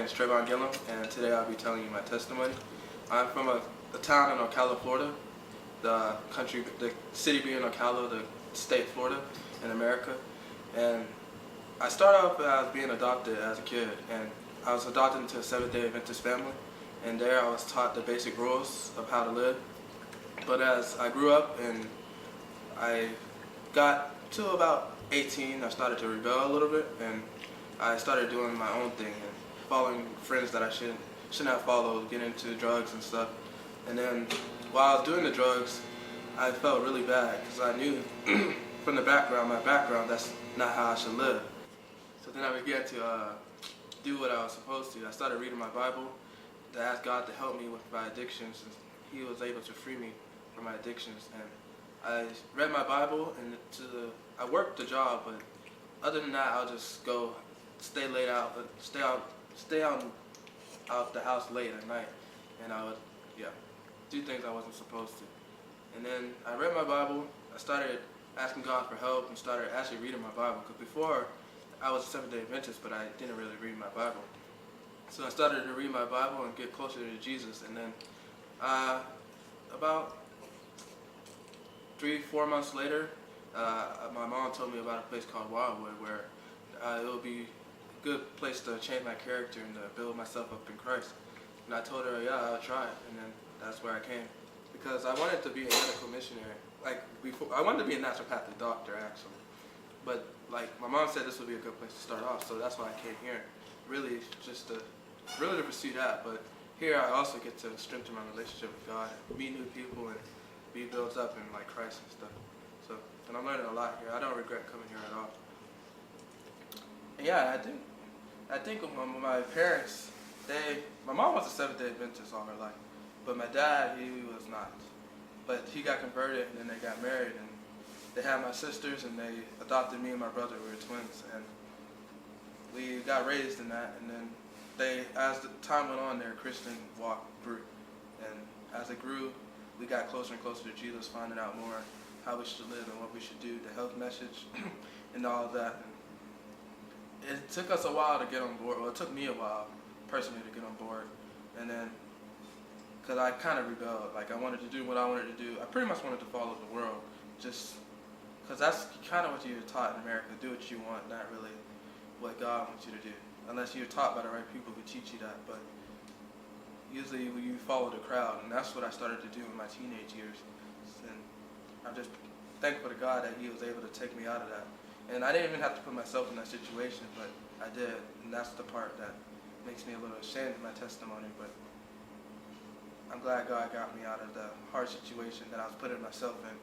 is Trayvon Gillum, and today I'll be telling you my testimony. I'm from a town in Ocala, Florida, the city being Ocala, the state Florida in America. And I started off as being adopted as a kid, and I was adopted into a Seventh-day Adventist family, and there I was taught the basic rules of how to live. But as I grew up and I got to about 18, I started to rebel a little bit, and I started doing my own thing and following friends that I shouldn't have followed, getting into drugs and stuff. And then while I was doing the drugs, I felt really bad because I knew from my background, that's not how I should live. So then I began to do what I was supposed to. I started reading my Bible to ask God to help me with my addictions, and He was able to free me from my addictions. And I read my Bible, and I worked the job, but other than that, I'll just go stay out the house late at night, and I would do things I wasn't supposed to. And then I read my Bible. I started asking God for help and started actually reading my Bible, because before I was a Seventh-day Adventist, but I didn't really read my Bible. So I started to read my Bible and get closer to Jesus. And then about 3-4 months later, my mom told me about a place called Wildwood, where it would be a good place to change my character and to build myself up in Christ. And I told her, yeah, I'll try it. And then that's where I came, because I wanted to be a medical missionary. Like before, I wanted to be a naturopathic doctor actually, but like my mom said, this would be a good place to start off. So that's why I came here, really just to pursue that. But here I also get to strengthen my relationship with God, meet new people, and be built up in like Christ and stuff. So, and I'm learning a lot here. I don't regret coming here at all. And yeah, I think with my parents, my mom was a Seventh-day Adventist all her life, but my dad, he was not. But he got converted, and then they got married, and they had my sisters, and they adopted me and my brother. We were twins, and we got raised in that. And then as the time went on, their Christian walk grew, and as it grew, we got closer and closer to Jesus, finding out more how we should live and what we should do, the health message, and all of that. And it took us a while to get on board. Well, it took me a while personally to get on board, and then because I kind of rebelled. Like I wanted to do what I wanted to do. I pretty much wanted to follow the world, just because that's kind of what you're taught in America. Do what you want, not really what God wants you to do, unless you're taught by the right people who teach you that. But usually you follow the crowd, and that's what I started to do in my teenage years. And I'm just thankful to God that He was able to take me out of that. And I didn't even have to put myself in that situation, but I did, and that's the part that makes me a little ashamed of my testimony. But I'm glad God got me out of the hard situation that I was putting myself in.